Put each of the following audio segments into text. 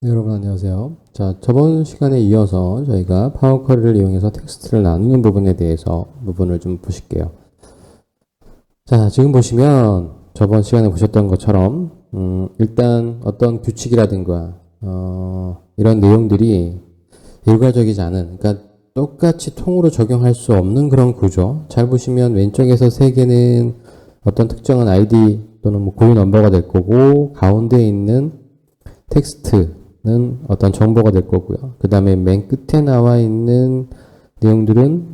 네, 여러분 안녕하세요. 자, 저번 시간에 이어서 저희가 파워 쿼리를 이용해서 텍스트를 나누는 부분에 대해서 부분을 좀 보실게요. 자, 지금 보시면 저번 시간에 보셨던 것처럼 일단 어떤 규칙이라든가 이런 내용들이 일괄적이지 않은, 그러니까 똑같이 통으로 적용할 수 없는 그런 구조. 잘 보시면 왼쪽에서 세 개는 어떤 특정한 아이디 또는 뭐 고유 넘버가 될 거고, 가운데 있는 텍스트는 어떤 정보가 될 거고요. 그 다음에 맨 끝에 나와 있는 내용들은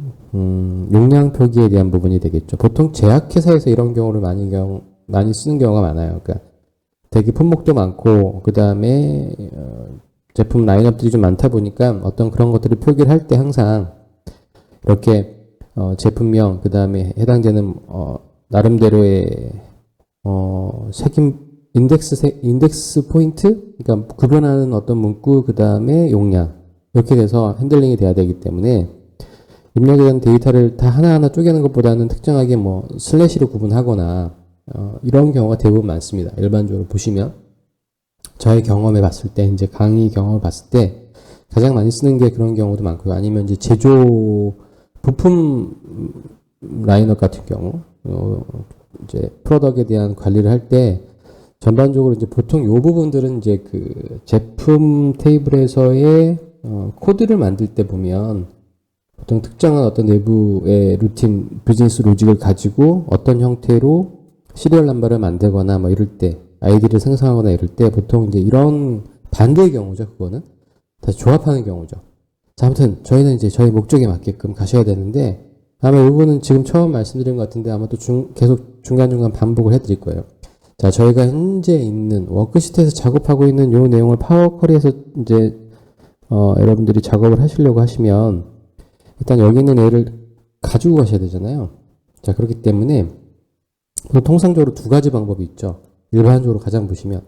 용량 표기에 대한 부분이 되겠죠. 보통 제약회사에서 이런 경우를 많이 쓰는 경우가 많아요. 그러니까 되게 품목도 많고, 그 다음에 제품 라인업들이 좀 많다 보니까 어떤 그런 것들을 표기를 할 때 항상 이렇게 제품명, 그 다음에 해당되는 나름대로의 인덱스 포인트, 그러니까 구별하는 어떤 문구, 그 다음에 용량, 이렇게 돼서 핸들링이 돼야 되기 때문에 입력에 대한 데이터를 다 하나하나 쪼개는 것보다는 특정하게 뭐 슬래시로 구분하거나 이런 경우가 대부분 많습니다. 일반적으로 보시면 저의 경험에 봤을 때, 이제 강의 경험을 봤을 때 가장 많이 쓰는 게 그런 경우도 많고요. 아니면 이제 제조 부품 라인업 같은 경우, 이제 프로덕트에 대한 관리를 할 때 전반적으로 이제 보통 요 부분들은 이제 그 제품 테이블에서의 코드를 만들 때 보면 보통 특정한 어떤 내부의 루틴, 비즈니스 로직을 가지고 어떤 형태로 시리얼 넘버를 만들거나 뭐 이럴 때, 아이디를 생성하거나 이럴 때 보통 이제 이런 반대의 경우죠. 그거는 다시 조합하는 경우죠. 자, 아무튼 저희는 이제 저희 목적에 맞게끔 가셔야 되는데, 아마 이 부분은 지금 처음 말씀드린 것 같은데 아마 또 계속 중간중간 반복을 해드릴 거예요. 자, 저희가 현재 있는 워크시트에서 작업하고 있는 이 내용을 파워 쿼리에서 이제 여러분들이 작업을 하시려고 하시면 일단 여기 있는 애를 가지고 가셔야 되잖아요. 자, 그렇기 때문에 통상적으로 두 가지 방법이 있죠. 일반적으로 가장 보시면,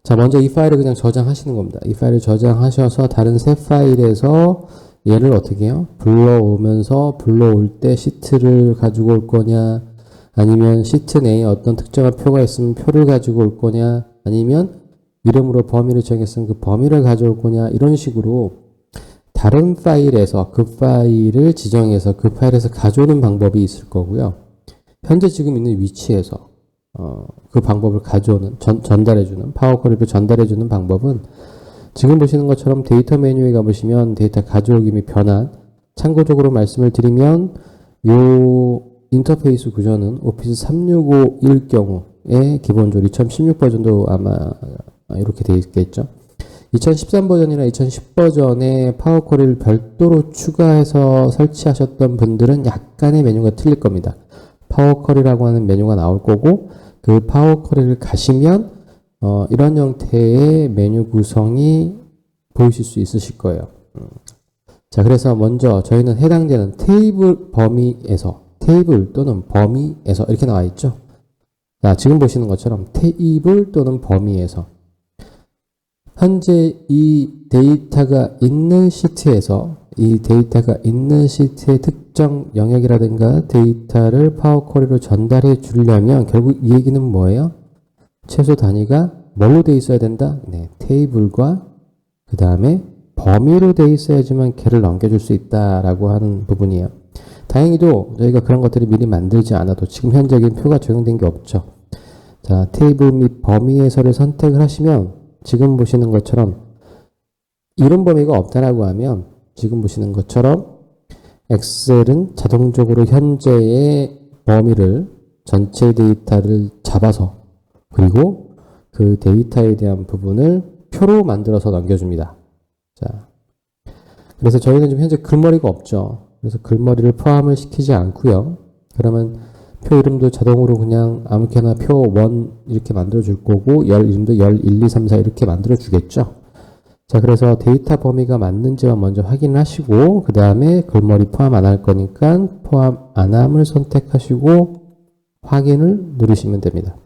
자, 먼저 이 파일을 그냥 저장하시는 겁니다. 이 파일을 저장하셔서 다른 새 파일에서 얘를 어떻게 해요? 불러올 때 시트를 가지고 올 거냐, 아니면 시트 내에 어떤 특정한 표가 있으면 표를 가지고 올 거냐, 아니면 이름으로 범위를 정했으면 그 범위를 가져올 거냐, 이런 식으로 다른 파일에서 그 파일을 지정해서 그 파일에서 가져오는 방법이 있을 거고요. 현재 지금 있는 위치에서 그 방법을 가져오는, 전달해주는, 파워 쿼리를 전달해주는 방법은 지금 보시는 것처럼 데이터 메뉴에 가보시면 데이터 가져오기 및 변환, 참고적으로 말씀을 드리면 요 인터페이스 구조는 오피스 365일 경우에 기본적으로 2016 버전도 아마 이렇게 되어 있겠죠. 2013 버전이나 2010 버전에 파워 쿼리를 별도로 추가해서 설치하셨던 분들은 약간의 메뉴가 틀릴 겁니다. 파워 쿼리라고 하는 메뉴가 나올 거고, 그 파워 쿼리를 가시면 이런 형태의 메뉴 구성이 보이실 수 있으실 거예요. 자, 그래서 먼저 저희는 해당되는 테이블 범위에서, 테이블 또는 범위에서 이렇게 나와 있죠. 자, 지금 보시는 것처럼 테이블 또는 범위에서 현재 이 데이터가 있는 시트에서 이 데이터가 있는 시트의 특정 영역이라든가 데이터를 파워 쿼리로 전달해 주려면 결국 이 얘기는 뭐예요? 최소 단위가 뭘로 돼 있어야 된다? 네, 테이블과 그 다음에 범위로 돼 있어야지만 걔를 넘겨줄 수 있다라고 하는 부분이에요. 다행히도 저희가 그런 것들을 미리 만들지 않아도 지금 현재는 표가 적용된 게 없죠. 자, 테이블 및 범위에서를 선택을 하시면 지금 보시는 것처럼 이런 범위가 없다라고 하면 지금 보시는 것처럼 엑셀은 자동적으로 현재의 범위를, 전체 데이터를 잡아서 그리고 그 데이터에 대한 부분을 표로 만들어서 넘겨줍니다. 자, 그래서 저희는 지금 현재 글머리가 없죠. 그래서 글머리를 포함을 시키지 않고요. 그러면 표 이름도 자동으로 그냥 아무렇게나 표 1 이렇게 만들어 줄 거고, 열 이름도 열 1, 2, 3, 4 이렇게 만들어 주겠죠. 자, 그래서 데이터 범위가 맞는지만 먼저 확인을 하시고, 그 다음에 글머리 포함 안 할 거니까 포함 안 함을 선택하시고 확인을 누르시면 됩니다.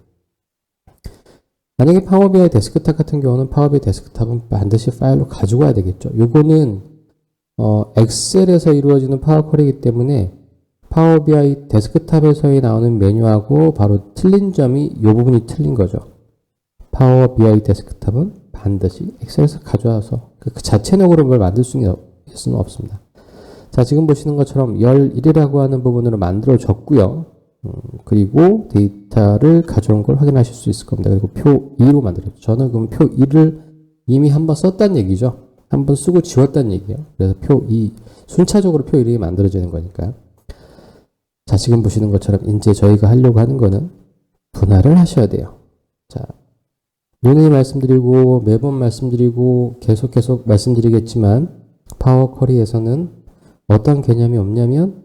만약에 파워 BI 데스크탑 같은 경우는 파워 BI 데스크탑은 반드시 파일로 가지고 와야 되겠죠. 요거는 엑셀에서 이루어지는 파워 쿼리이기 때문에 파워 BI 데스크탑에서의 나오는 메뉴하고 바로 틀린 점이 이 부분이 틀린 거죠. 파워 BI 데스크탑은 반드시 엑셀에서 가져와서 그 자체 너그로 뭘 만들 수는 없습니다. 자, 지금 보시는 것처럼 11이라고 하는 부분으로 만들어졌고요. 그리고 데이터를 가져온 걸 확인하실 수 있을 겁니다. 그리고 표 2로 만들었죠. 저는 그럼 표 2를 이미 한번 썼다는 얘기죠. 한번 쓰고 지웠다는 얘기예요. 그래서 표 2, 순차적으로 표 1이 만들어지는 거니까. 자, 지금 보시는 것처럼 이제 저희가 하려고 하는 거는 분할을 하셔야 돼요. 자, 누누이 말씀드리고 매번 말씀드리고 계속 말씀드리겠지만 파워 쿼리에서는 어떤 개념이 없냐면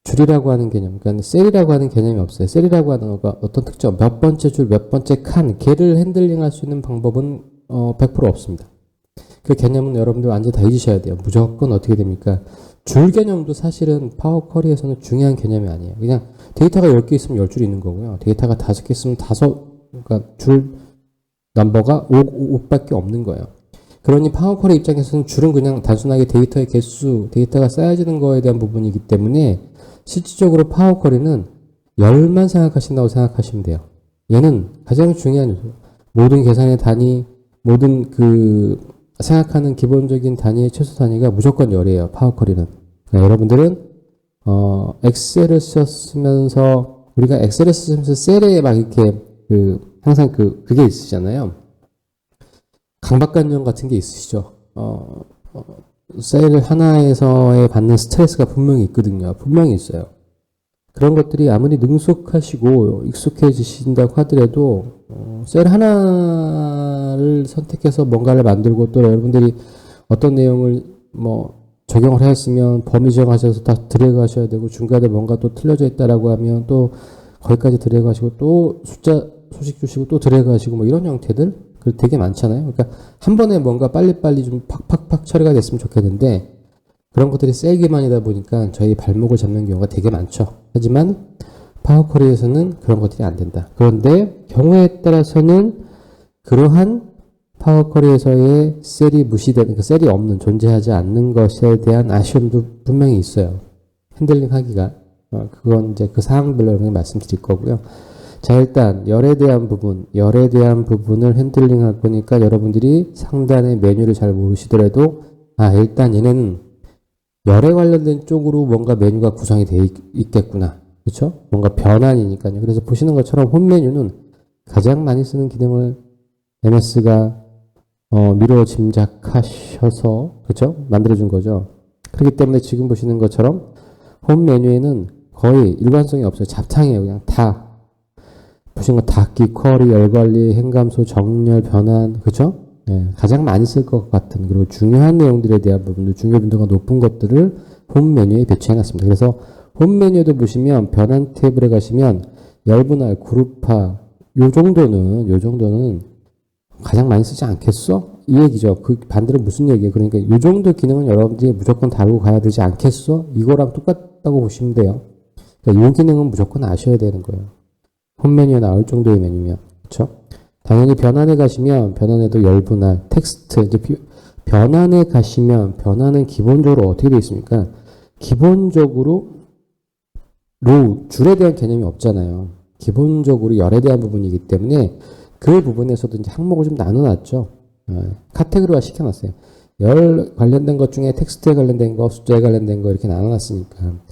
줄이라고 하는 개념, 그러니까 셀이라고 하는 개념이 없어요. 셀이라고 하는 거가 어떤 특정 몇 번째 줄, 몇 번째 칸, 걔를 핸들링할 수 있는 방법은 100% 없습니다. 그 개념은 여러분들 완전 다 잊으셔야 돼요. 무조건 어떻게 됩니까? 줄 개념도 사실은 파워 쿼리에서는 중요한 개념이 아니에요. 그냥 데이터가 10개 있으면 10줄 있는 거고요. 데이터가 5개 있으면 그러니까 줄 넘버가 5밖에 없는 거예요. 그러니 파워 쿼리 입장에서는 줄은 그냥 단순하게 데이터의 개수, 데이터가 쌓여지는 거에 대한 부분이기 때문에 실질적으로 파워 쿼리는 열만 생각하신다고 생각하시면 돼요. 얘는 가장 중요한 요소. 모든 계산의 단위, 모든 생각하는 기본적인 단위의 최소 단위가 무조건 열이에요. 파워 쿼리는. 그러니까 여러분들은 엑셀을 쓰면서 우리가 엑셀을 쓰면서 셀에 막 이렇게 항상 그게 있으시잖아요. 강박관념 같은 게 있으시죠. 셀 하나에서의 받는 스트레스가 분명히 있거든요. 분명히 있어요. 그런 것들이 아무리 능숙하시고 익숙해지신다고 하더라도 셀 하나를 선택해서 뭔가를 만들고 또 여러분들이 어떤 내용을 적용을 하셨으면 범위 정하셔서 다 드래그 하셔야 되고 중간에 뭔가 또 틀려져 있다라고 하면 또 거기까지 드래그 하시고 또 숫자 소식 주시고 또 드래그 하시고 이런 형태들 되게 많잖아요. 그러니까 한 번에 뭔가 빨리빨리 좀 팍팍팍 처리가 됐으면 좋겠는데 그런 것들이 셀 기반이다 보니까 저희 발목을 잡는 경우가 되게 많죠. 하지만 파워 쿼리에서는 그런 것들이 안 된다. 그런데 경우에 따라서는 그러한 파워 쿼리에서의 셀이 무시되는, 그러니까 셀이 없는, 존재하지 않는 것에 대한 아쉬움도 분명히 있어요. 핸들링 하기가. 그건 이제 그 사항별로 여러분이 말씀드릴 거고요. 자, 일단 열에 대한 부분을 핸들링 할 거니까 여러분들이 상단의 메뉴를 잘 모르시더라도 일단 얘네는 열에 관련된 쪽으로 뭔가 메뉴가 구성이 되어 있겠구나. 그렇죠? 뭔가 변환이니까요. 그래서 보시는 것처럼 홈 메뉴는 가장 많이 쓰는 기능을 MS가 미루어 짐작하셔서 그렇죠? 만들어준 거죠. 그렇기 때문에 지금 보시는 것처럼 홈 메뉴에는 거의 일관성이 없어요. 잡탕이에요. 그냥 다. 보시는 거 닫기, 쿼리, 열관리, 행감소, 정렬, 변환, 그렇죠? 네, 가장 많이 쓸 것 같은 그리고 중요한 내용들에 대한 부분들, 중요 빈도가 높은 것들을 홈 메뉴에 배치해놨습니다. 그래서 홈 메뉴도 보시면 변환 테이블에 가시면 열분할, 그룹화, 요 정도는 가장 많이 쓰지 않겠어? 이 얘기죠. 그 반대로 무슨 얘기예요? 그러니까 요 정도 기능은 여러분들이 무조건 다루고 가야 되지 않겠어? 이거랑 똑같다고 보시면 돼요. 그러니까 요 기능은 무조건 아셔야 되는 거예요. 홈 메뉴에 나올 정도의 메뉴면. 그렇죠? 당연히 변환에 가시면 변환에도 열분할, 텍스트, 이제 변환에 가시면 변환은 기본적으로 어떻게 되어 있습니까? 기본적으로 로우, 줄에 대한 개념이 없잖아요. 기본적으로 열에 대한 부분이기 때문에 그 부분에서도 이제 항목을 좀 나눠놨죠. 카테고리화 시켜놨어요. 열 관련된 것 중에 텍스트에 관련된 거, 숫자에 관련된 거 이렇게 나눠놨으니까.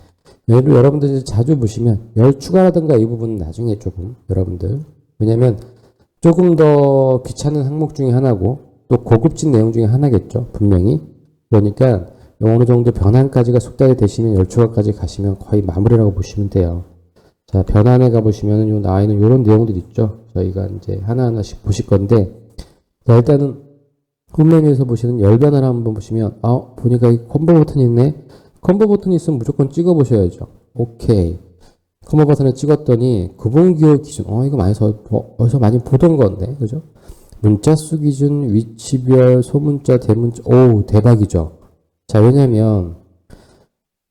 여러분들이 자주 보시면 열 추가라든가 이 부분은 나중에 조금 여러분들 왜냐면 조금 더 귀찮은 항목 중에 하나고 또 고급진 내용 중에 하나겠죠. 분명히. 그러니까 어느 정도 변환까지가 숙달이 되시면 열 추가까지 가시면 거의 마무리라고 보시면 돼요. 자, 변환에 가보시면 요 나와 있는 요런 내용들 있죠. 저희가 이제 하나하나씩 보실 건데 자, 일단은 홈 메뉴에서 보시는 열 변화를 한번 보시면 보니까 이 콤보 버튼이 있네. 콤보 버튼이 있으면 무조건 찍어 보셔야죠. 오케이. 콤보 버튼을 찍었더니 구분기호 기준. 이거 어디서 많이 보던 건데. 그죠? 문자 수 기준, 위치별, 소문자, 대문자. 오, 대박이죠. 자, 왜냐면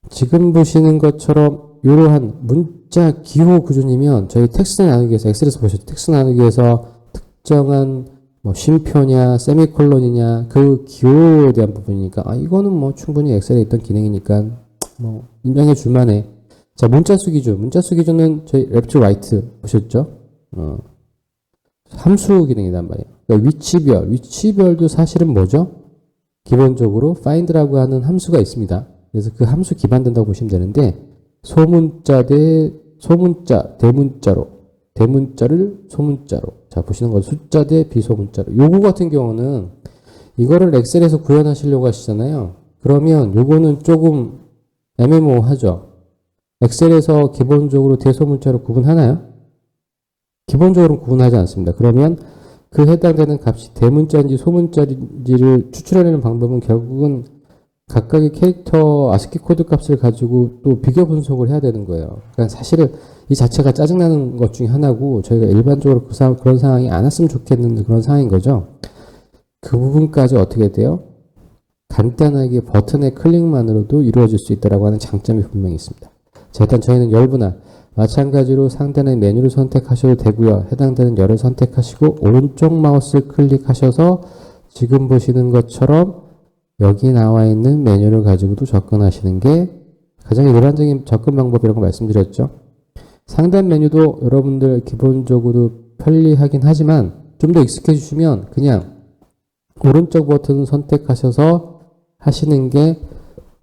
지금 보시는 것처럼 이러한 문자 기호 기준이면 저희 텍스트 나누기에서 엑셀에서 보셨죠? 텍스트 나누기에서 특정한 쉼표냐, 세미콜론이냐, 그 기호에 대한 부분이니까, 이거는 충분히 엑셀에 있던 기능이니까, 인정해 줄만해. 자, 문자수 기준은 저희 랩트 라이트 보셨죠? 함수 기능이란 말이에요. 그러니까 위치별도 사실은 뭐죠? 기본적으로 find라고 하는 함수가 있습니다. 그래서 그 함수 기반된다고 보시면 되는데 소문자 대 소문자 대문자로 대문자를 소문자로 자 보시는 거 숫자 대 비소문자로 요거 같은 경우는 이거를 엑셀에서 구현하시려고 하시잖아요. 그러면 요거는 조금 애매모호하죠. 엑셀에서 기본적으로 대소문자로 구분하나요? 기본적으로 구분하지 않습니다. 그러면 그 해당되는 값이 대문자인지 소문자인지를 추출해내는 방법은 결국은 각각의 캐릭터 아스키 코드 값을 가지고 또 비교 분석을 해야 되는 거예요. 그러니까 사실은 이 자체가 짜증나는 것 중에 하나고 저희가 일반적으로 그런 상황이 안 왔으면 좋겠는 그런 상황인 거죠. 그 부분까지 어떻게 돼요? 간단하게 버튼의 클릭만으로도 이루어질 수 있다고 하는 장점이 분명히 있습니다. 자, 일단 저희는 열분할 마찬가지로 상단의 메뉴를 선택하셔도 되고요. 해당되는 열을 선택하시고 오른쪽 마우스 클릭하셔서 지금 보시는 것처럼 여기 나와 있는 메뉴를 가지고도 접근하시는 게 가장 일반적인 접근 방법이라고 말씀드렸죠. 상단 메뉴도 여러분들 기본적으로 편리하긴 하지만 좀 더 익숙해지시면 그냥 오른쪽 버튼 선택하셔서 하시는 게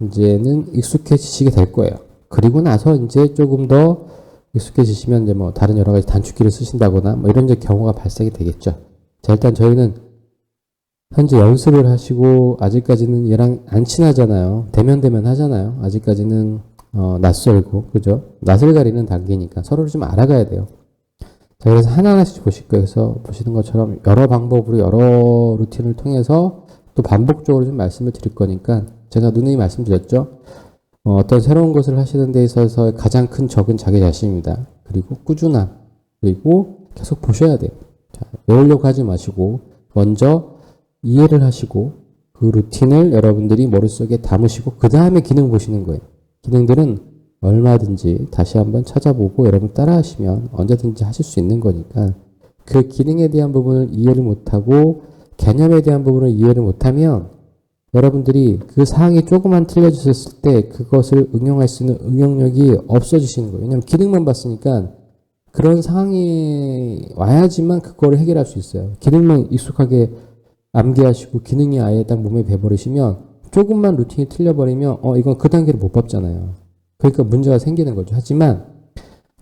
이제는 익숙해지시게 될 거예요. 그리고 나서 이제 조금 더 익숙해지시면 이제 뭐 다른 여러 가지 단축키를 쓰신다거나 뭐 이런 이제 경우가 발생이 되겠죠. 자, 일단 저희는 현재 연습을 하시고 아직까지는 얘랑 안 친하잖아요. 대면 하잖아요. 아직까지는 낯설고 그죠? 낯을 가리는 단계니까 서로를 좀 알아가야 돼요. 자, 그래서 하나하나씩 보실 거예요. 그래서 보시는 것처럼 여러 방법으로 여러 루틴을 통해서 또 반복적으로 좀 말씀을 드릴 거니까 제가 누누이 말씀드렸죠. 어떤 새로운 것을 하시는 데 있어서 가장 큰 적은 자기 자신입니다. 그리고 꾸준함, 그리고 계속 보셔야 돼요. 자, 외우려고 하지 마시고 먼저 이해를 하시고 그 루틴을 여러분들이 머릿속에 담으시고 그 다음에 기능 보시는 거예요. 기능들은 얼마든지 다시 한번 찾아보고 여러분 따라 하시면 언제든지 하실 수 있는 거니까 그 기능에 대한 부분을 이해를 못하고 개념에 대한 부분을 이해를 못하면 여러분들이 그 사항이 조금만 틀려졌을 때 그것을 응용할 수 있는 응용력이 없어지시는 거예요. 왜냐하면 기능만 봤으니까 그런 상황이 와야지만 그거를 해결할 수 있어요. 기능만 익숙하게 암기하시고 기능이 아예 딱 몸에 배버리시면 조금만 루틴이 틀려버리면 이건 그 단계를 못 밟잖아요. 그러니까 문제가 생기는 거죠. 하지만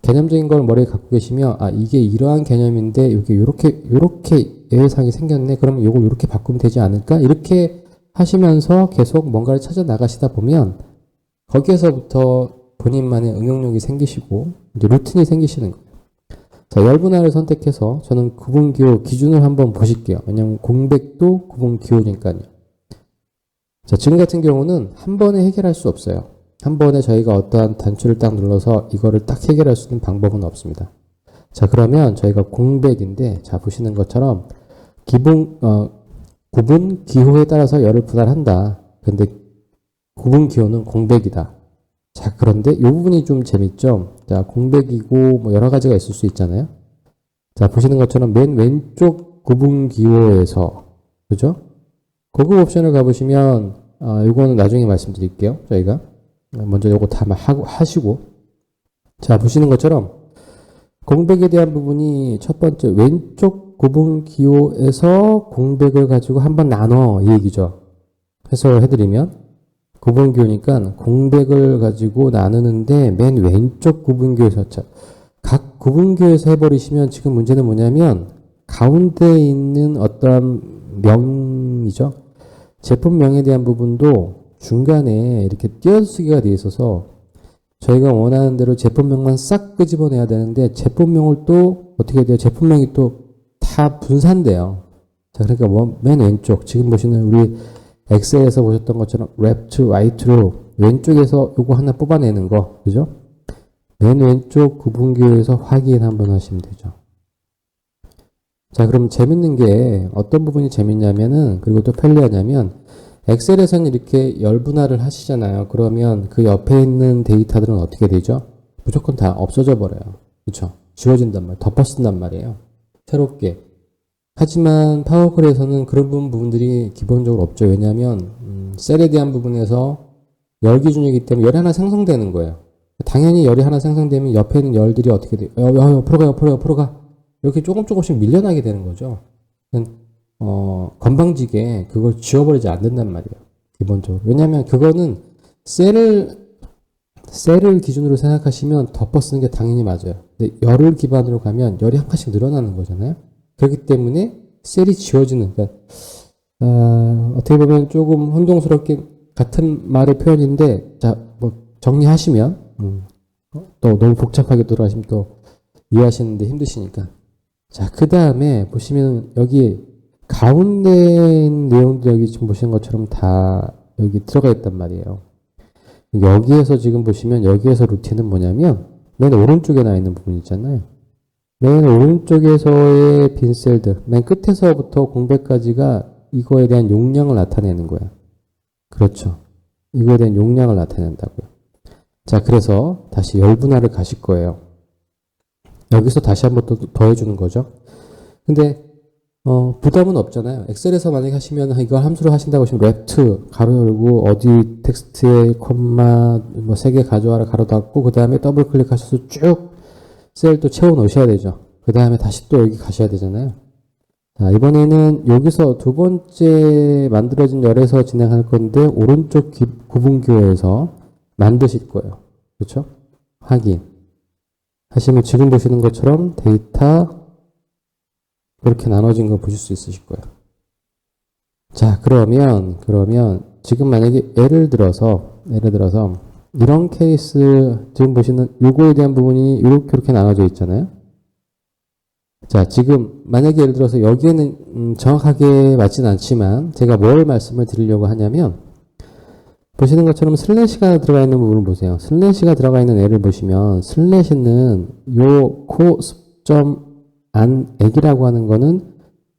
개념적인 걸 머리에 갖고 계시면 이게 이러한 개념인데 이게 요렇게 예외상이 생겼네. 그러면 이걸 요렇게 바꾸면 되지 않을까? 이렇게 하시면서 계속 뭔가를 찾아 나가시다 보면 거기에서부터 본인만의 응용력이 생기시고 이제 루틴이 생기시는 거예요. 자, 열분할을 선택해서 저는 구분기호 기준을 한번 보실게요. 왜냐하면 공백도 구분기호니까요. 자, 지금 같은 경우는 한 번에 해결할 수 없어요. 한 번에 저희가 어떠한 단추를 딱 눌러서 이거를 딱 해결할 수 있는 방법은 없습니다. 자, 그러면 저희가 공백인데 자 보시는 것처럼 구분 기호에 따라서 열을 분할한다. 근데 구분 기호는 공백이다. 자, 그런데 이 부분이 좀 재밌죠? 자, 공백이고 뭐 여러 가지가 있을 수 있잖아요. 자, 보시는 것처럼 맨 왼쪽 구분 기호에서 그죠? 고급 옵션을 가보시면 이거는 나중에 말씀드릴게요. 저희가 먼저 이거 다 하시고 자, 보시는 것처럼 공백에 대한 부분이 첫 번째 왼쪽 구분 기호에서 공백을 가지고 한번 나눠 이 얘기죠. 해석을 해드리면 구분 기호니까 공백을 가지고 나누는데 맨 왼쪽 구분 기호에서 각 구분 기호에서 해버리시면 지금 문제는 뭐냐면 가운데에 있는 어떠한 명이죠. 제품명에 대한 부분도 중간에 이렇게 띄어쓰기가 되어 있어서 저희가 원하는 대로 제품명만 싹 끄집어내야 되는데 제품명을 또 어떻게 돼요? 제품명이 또 다 분산돼요. 자, 그러니까 맨 왼쪽 지금 보시는 우리 엑셀에서 보셨던 것처럼 left, right로 왼쪽에서 요거 하나 뽑아내는 거 그죠? 맨 왼쪽 구분기호에서 확인 한번 하시면 되죠. 자, 그럼 재밌는 게 어떤 부분이 재밌냐면은 그리고 또 편리하냐면 엑셀에서는 이렇게 열분할을 하시잖아요. 그러면 그 옆에 있는 데이터들은 어떻게 되죠? 무조건 다 없어져 버려요. 그렇죠? 지워진단 말이에요. 덮어쓴단 말이에요. 새롭게. 하지만 파워퀄에서는 그런 부분들이 기본적으로 없죠. 왜냐하면 셀에 대한 부분에서 열 기준이기 때문에 열이 하나 생성되는 거예요. 당연히 열이 하나 생성되면 옆에 있는 열들이 어떻게 돼요? 옆으로 가. 이렇게 조금씩 밀려나게 되는 거죠. 건방지게 그걸 지워버리지 않는단 말이에요. 기본적으로. 왜냐하면 그거는 셀을 기준으로 생각하시면 덮어 쓰는 게 당연히 맞아요. 근데 열을 기반으로 가면 열이 한 칸씩 늘어나는 거잖아요. 그렇기 때문에 셀이 지워지는, 그러니까 어떻게 보면 조금 혼동스럽게 같은 말의 표현인데, 자, 뭐 정리하시면 또 너무 복잡하게 돌아가시면 또 이해하시는데 힘드시니까. 자, 그 다음에 보시면 여기 가운데 내용들 여기 지금 보시는 것처럼 다 여기 들어가 있단 말이에요. 여기에서 지금 보시면 여기에서 루틴은 뭐냐면 맨 오른쪽에 나 있는 부분 있잖아요. 맨 오른쪽에서의 빈 셀들, 맨 끝에서부터 공백까지가 이거에 대한 용량을 나타내는 거야. 그렇죠. 이거에 대한 용량을 나타낸다고요. 자, 그래서 다시 열분할을 가실 거예요. 여기서 다시 한번 또 더해주는 거죠. 근데 부담은 없잖아요. 엑셀에서 만약에 하시면 이걸 함수로 하신다고 하시면 레프트 가로 열고 어디 텍스트에 콤마 뭐 3개 가져와라 가로 닫고 그 다음에 더블 클릭하셔서 쭉 셀 또 채워 넣으셔야 되죠. 그 다음에 다시 또 여기 가셔야 되잖아요. 자, 이번에는 여기서 두 번째 만들어진 열에서 진행할 건데 오른쪽 구분기호에서 만드실 거예요. 그렇죠? 확인 하시면 지금 보시는 것처럼 데이터 그렇게 나눠진 거 보실 수 있으실 거예요. 자, 그러면 지금 만약에 예를 들어서 이런 케이스 지금 보시는 요거에 대한 부분이 이렇게 나눠져 있잖아요. 자, 지금 만약에 예를 들어서 여기에는 정확하게 맞진 않지만 제가 뭘 말씀을 드리려고 하냐면 보시는 것처럼 슬래시가 들어가 있는 부분을 보세요. 슬래시가 들어가 있는 애를 보시면 슬래시는 요 코습점 안액이라고 하는 거는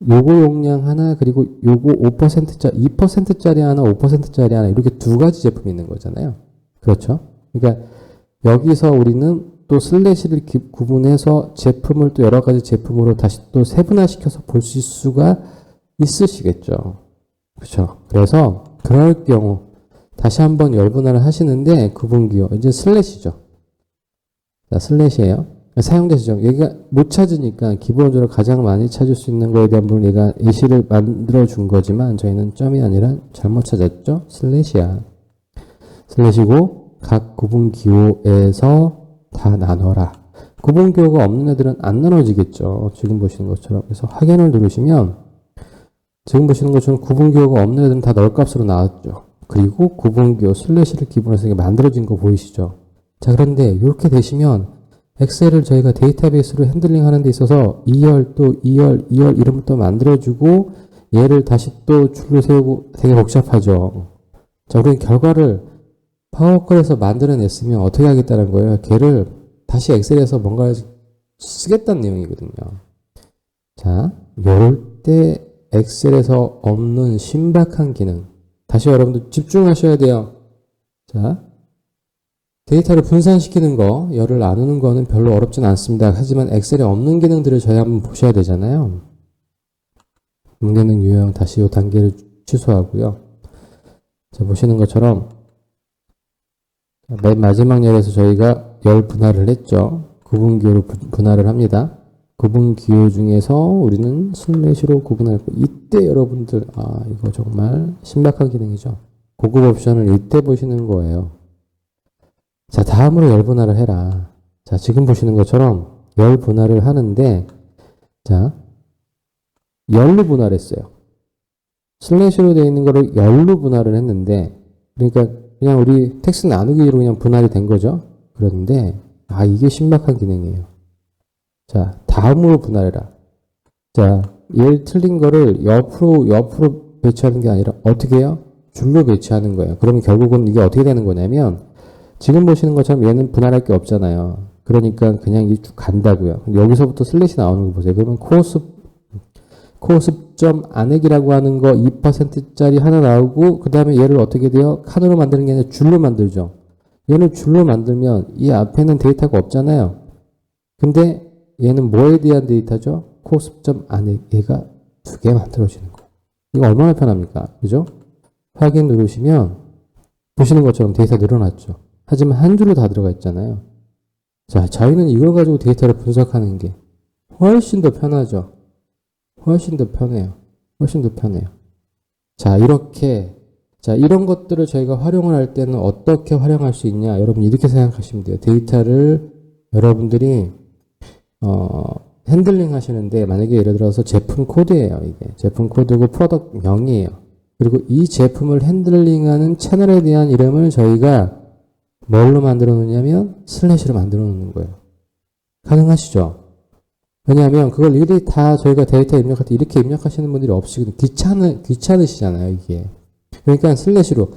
요거 용량 하나 그리고 요거 5%짜리 2%짜리 하나 5%짜리 하나 이렇게 두 가지 제품이 있는 거잖아요. 그렇죠? 그러니까 여기서 우리는 또 슬래시를 구분해서 제품을 또 여러 가지 제품으로 다시 또 세분화시켜서 보실 수가 있으시겠죠. 그렇죠? 그래서 그럴 경우 다시 한번 열분할을 하시는데 구분기호 이제 슬래시죠. 자, 슬래시예요. 사용자 지정. 얘가 못 찾으니까 기본적으로 가장 많이 찾을 수 있는 거에 대한 부분 얘가 예시를 만들어 준 거지만 저희는 점이 아니라 잘못 찾았죠. 슬래시야. 슬래시고 각 구분기호에서 다 나눠라. 구분기호가 없는 애들은 안 나눠지겠죠. 지금 보시는 것처럼. 그래서 확인을 누르시면 지금 보시는 것처럼 구분기호가 없는 애들은 다 널값으로 나왔죠. 그리고 구분기호 슬래시를 기본으로 해서 만들어진 거 보이시죠? 자, 그런데 이렇게 되시면 엑셀을 저희가 데이터베이스로 핸들링 하는 데 있어서 2열 또 2열 이런 것도 만들어주고 얘를 다시 또 줄을 세우고 되게 복잡하죠. 자, 우리는 결과를 파워컬에서 만들어냈으면 어떻게 하겠다는 거예요? 걔를 다시 엑셀에서 뭔가 쓰겠다는 내용이거든요. 자, 이럴 때 엑셀에서 없는 신박한 기능. 다시 여러분들 집중하셔야 돼요. 자, 데이터를 분산시키는 거, 열을 나누는 거는 별로 어렵진 않습니다. 하지만 엑셀에 없는 기능들을 저희 한번 보셔야 되잖아요. 기능 유형 다시 이 단계를 취소하고요. 자, 보시는 것처럼 맨 마지막 열에서 저희가 열 분할을 했죠. 구분기호로 분할을 합니다. 구분기호 중에서 우리는 슬래시로 구분할 거. 이때 여러분들 이거 정말 신박한 기능이죠. 고급 옵션을 이때 보시는 거예요. 자, 다음으로 열 분할을 해라. 자, 지금 보시는 것처럼 열 분할을 하는데 자, 열로 분할했어요. 슬래시로 되어 있는 거를 열로 분할을 했는데 그러니까 그냥 우리 텍스트 나누기로 그냥 분할이 된 거죠. 그런데 이게 신박한 기능이에요. 자, 다음으로 분할해라. 자, 얘 틀린 거를 옆으로 배치하는 게 아니라 어떻게 해요? 줄로 배치하는 거예요. 그러면 결국은 이게 어떻게 되는 거냐면 지금 보시는 것처럼 얘는 분할할 게 없잖아요. 그러니까 그냥 이게 쭉 간다고요. 여기서부터 슬래시 나오는 거 보세요. 그러면 코습점 안액이라고 하는 거 2%짜리 하나 나오고 그 다음에 얘를 어떻게 돼요? 칸으로 만드는 게 아니라 줄로 만들죠. 얘는 줄로 만들면 이 앞에는 데이터가 없잖아요. 근데 얘는 뭐에 대한 데이터죠? 코습점 안액. 얘가 두 개 만들어지는 거예요. 이거 얼마나 편합니까? 그죠? 확인 누르시면 보시는 것처럼 데이터 늘어났죠. 하지만 한 줄로 다 들어가 있잖아요. 자, 저희는 이걸 가지고 데이터를 분석하는 게 훨씬 더 편하죠. 훨씬 더 편해요. 훨씬 더 편해요. 자, 이런 것들을 저희가 활용을 할 때는 어떻게 활용할 수 있냐? 여러분 이렇게 생각하시면 돼요. 데이터를 여러분들이 핸들링 하시는데 만약에 예를 들어서 제품 코드예요. 이게 제품 코드고 프로덕트명이에요. 그리고 이 제품을 핸들링하는 채널에 대한 이름을 저희가 뭘로 만들어 놓냐면 슬래시로 만들어 놓는 거예요. 가능하시죠? 왜냐하면 그걸 일일이 다 저희가 데이터 입력할 때 이렇게 입력하시는 분들이 없으시거든요. 귀찮으시잖아요, 이게. 그러니까 슬래시로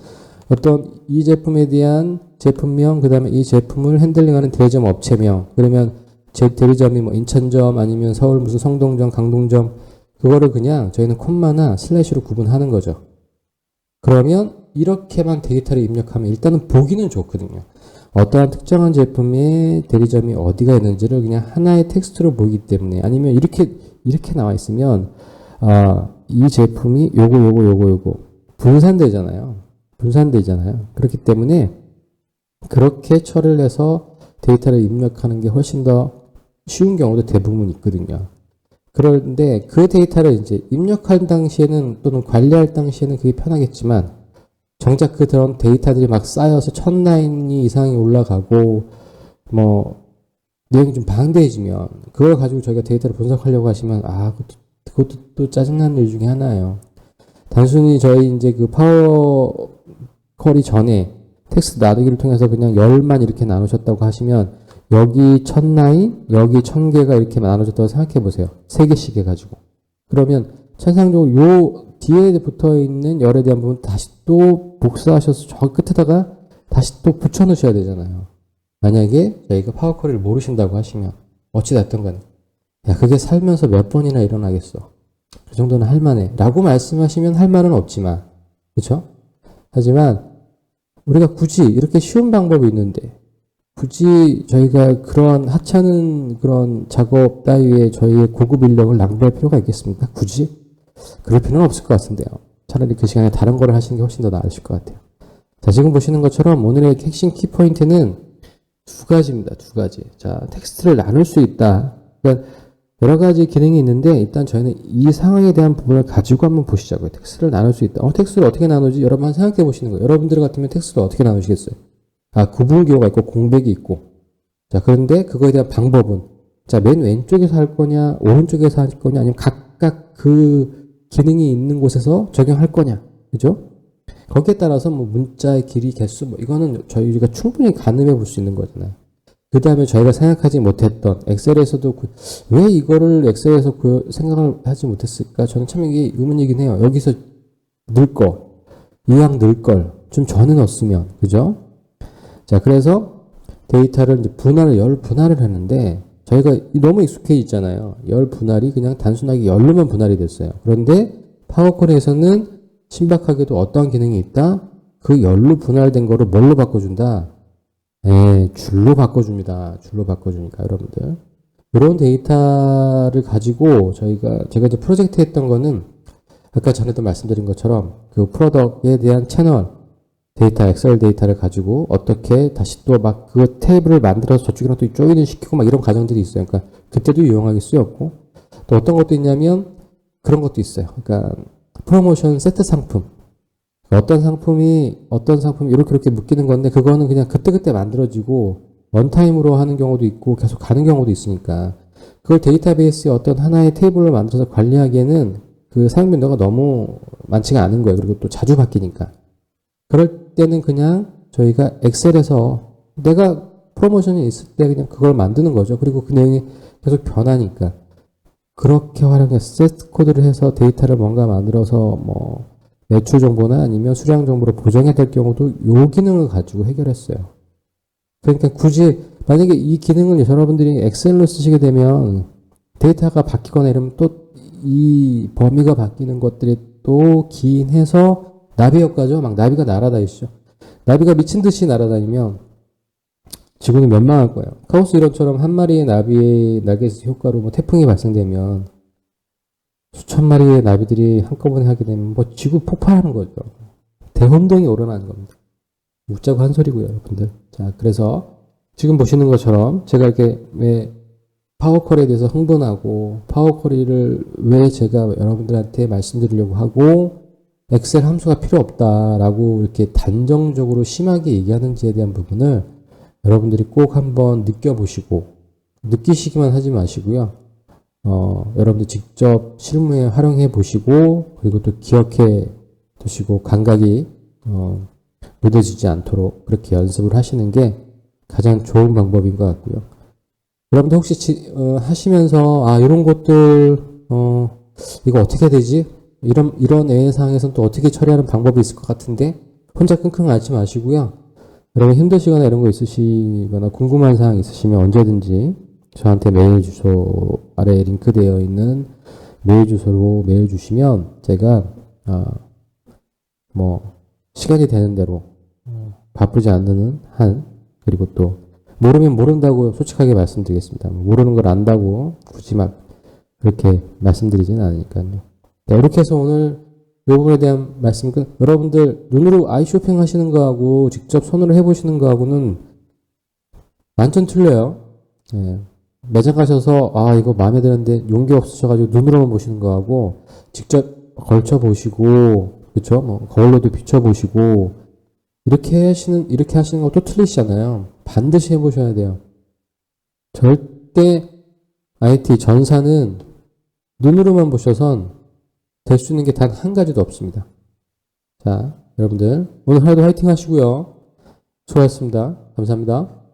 어떤 이 제품에 대한 제품명, 그 다음에 이 제품을 핸들링하는 대리점 업체명, 그러면 제 대리점이 뭐 인천점 아니면 서울 무슨 성동점, 강동점, 그거를 그냥 저희는 콤마나 슬래시로 구분하는 거죠. 그러면 이렇게만 데이터를 입력하면 일단은 보기는 좋거든요. 어떠한 특정한 제품의 대리점이 어디가 있는지를 그냥 하나의 텍스트로 보기 때문에, 아니면 이렇게 나와 있으면 이 제품이 요거 분산되잖아요. 그렇기 때문에 그렇게 처리를 해서 데이터를 입력하는 게 훨씬 더 쉬운 경우도 대부분 있거든요. 그런데 그 데이터를 이제 입력할 당시에는 또는 관리할 당시에는 그게 편하겠지만, 정작 그런 데이터들이 막 쌓여서 1000라인 이상이 올라가고 뭐 내용이 좀 방대해지면 그걸 가지고 저희가 데이터를 분석하려고 하시면 그것도 또 짜증나는 일 중에 하나예요. 단순히 저희 이제 그 파워 쿼리 전에 텍스트 놔두기를 통해서 그냥 열만 이렇게 나누셨다고 하시면, 여기 1000라인, 여기 1000개가 이렇게 나눠졌다고 생각해 보세요. 3개씩 해가지고. 그러면 천상적으로 요 뒤에 붙어 있는 열에 대한 부분 다시 또 복사하셔서 저 끝에다가 다시 또 붙여 넣으셔야 되잖아요. 만약에 저희가 파워 쿼리를 모르신다고 하시면, 어찌됐든 간에, 야, 그게 살면서 몇 번이나 일어나겠어. 그 정도는 할만해. 라고 말씀하시면 할 말은 없지만, 그쵸? 하지만, 우리가 굳이 이렇게 쉬운 방법이 있는데, 굳이 저희가 그러한 하찮은 그런 작업 따위에 저희의 고급 인력을 낭비할 필요가 있겠습니까? 굳이? 그럴 필요는 없을 것 같은데요. 차라리 그 시간에 다른 거를 하시는 게 훨씬 더 나으실 것 같아요. 자, 지금 보시는 것처럼 오늘의 핵심 키포인트는 두 가지입니다. 두 가지. 자, 텍스트를 나눌 수 있다. 그러니까 여러 가지 기능이 있는데, 일단 저희는 이 상황에 대한 부분을 가지고 한번 보시자고요. 텍스트를 나눌 수 있다. 텍스트를 어떻게 나누지? 여러분 한번 생각해 보시는 거예요. 여러분들 같으면 텍스트를 어떻게 나누시겠어요? 구분기호가 있고 공백이 있고. 자, 그런데 그거에 대한 방법은, 자, 맨 왼쪽에서 할 거냐, 오른쪽에서 할 거냐, 아니면 각각 그 기능이 있는 곳에서 적용할 거냐. 그죠? 거기에 따라서 뭐 문자의 길이, 개수, 뭐 이거는 저희가 충분히 가늠해 볼 수 있는 거잖아요. 그 다음에 저희가 생각하지 못했던 엑셀에서도 왜 이거를 엑셀에서 생각을 하지 못했을까? 저는 참 이게 의문이긴 해요. 여기서 이왕 넣을 걸 좀 전에 넣었으면, 그죠? 자, 그래서 데이터를 이제 열 분할을 했는데, 저희가 너무 익숙해 있잖아요. 열 분할이 그냥 단순하게 열로만 분할이 됐어요. 그런데 파워쿼리에서는 신박하게도 어떠한 기능이 있다? 그 열로 분할된 거를 뭘로 바꿔준다? 줄로 바꿔줍니다. 줄로 바꿔주니까, 여러분들. 이런 데이터를 가지고 제가 이제 프로젝트 했던 거는, 아까 전에도 말씀드린 것처럼 그 프로덕트에 대한 채널 데이터, 엑셀 데이터를 가지고 어떻게 다시 또 막 그 테이블을 만들어서 저쪽이랑 또 조인을 시키고 막 이런 과정들이 있어요. 그러니까 그때도 유용하게 쓰였고, 또 어떤 것도 있냐면 그런 것도 있어요. 그러니까 프로모션 세트 상품. 어떤 상품이 이렇게 묶이는 건데, 그거는 그냥 그때그때 만들어지고 원타임으로 하는 경우도 있고 계속 가는 경우도 있으니까, 그걸 데이터베이스에 어떤 하나의 테이블로 만들어서 관리하기에는 그 사용 빈도가 너무 많지가 않은 거예요. 그리고 또 자주 바뀌니까. 그럴 때는 그냥 저희가 엑셀에서 내가 프로모션이 있을 때 그냥 그걸 만드는 거죠. 그리고 그 내용이 계속 변하니까 그렇게 활용해서 세트 코드를 해서 데이터를 뭔가 만들어서 뭐 매출 정보나 아니면 수량 정보로 보정해야 될 경우도 이 기능을 가지고 해결했어요. 그러니까 굳이 만약에 이 기능을 여러분들이 엑셀로 쓰시게 되면 데이터가 바뀌거나 이러면 또 이 범위가 바뀌는 것들이 또 기인해서 나비 효과죠. 막 나비가 날아다니시죠. 나비가 미친 듯이 날아다니면 지구는 멸망할 거예요. 카오스 이론처럼 한 마리의 나비의 날개 효과로 뭐 태풍이 발생되면 수천 마리의 나비들이 한꺼번에 하게 되면 뭐 지구 폭발하는 거죠. 대혼동이 일어나는 겁니다. 웃자고 한 소리고요, 여러분들. 자, 그래서 지금 보시는 것처럼 제가 이렇게 왜 파워쿼리에 대해서 흥분하고 파워쿼리를 왜 제가 여러분들한테 말씀드리려고 하고 엑셀 함수가 필요 없다라고 이렇게 단정적으로 심하게 얘기하는지에 대한 부분을 여러분들이 꼭 한번 느껴보시고 느끼시기만 하지 마시고요. 여러분들 직접 실무에 활용해 보시고 그리고 또 기억해 두시고 감각이 무뎌지지 않도록 그렇게 연습을 하시는 게 가장 좋은 방법인 것 같고요. 여러분들 혹시 하시면서 이런 것들 이거 어떻게 해야 되지? 이런 애상에서는 또 어떻게 처리하는 방법이 있을 것 같은데 혼자 끙끙 앓지 마시고요. 여러분 힘드시거나 이런 거 있으시거나 궁금한 사항 있으시면 언제든지 저한테 메일 주소 아래에 링크되어 있는 메일 주소로 메일 주시면 제가 시간이 되는 대로 바쁘지 않는 한 그리고 또 모르면 모른다고 솔직하게 말씀드리겠습니다. 모르는 걸 안다고 굳이 막 그렇게 말씀드리지는 않으니까요. 네, 이렇게 해서 오늘 이 부분에 대한 말씀 여러분들 눈으로 아이 쇼핑 하시는 거하고 직접 손으로 해보시는 거하고는 완전 틀려요. 네. 매장 가셔서 이거 마음에 드는데 용기 없으셔가지고 눈으로만 보시는 거하고 직접 걸쳐보시고 그쵸? 거울로도 비춰보시고 이렇게 하시는 것도 틀리시잖아요. 반드시 해보셔야 돼요. 절대 IT 전사는 눈으로만 보셔선 될 수 있는 게 단 한 가지도 없습니다. 자, 여러분들 오늘 하루도 화이팅 하시고요. 수고하셨습니다. 감사합니다.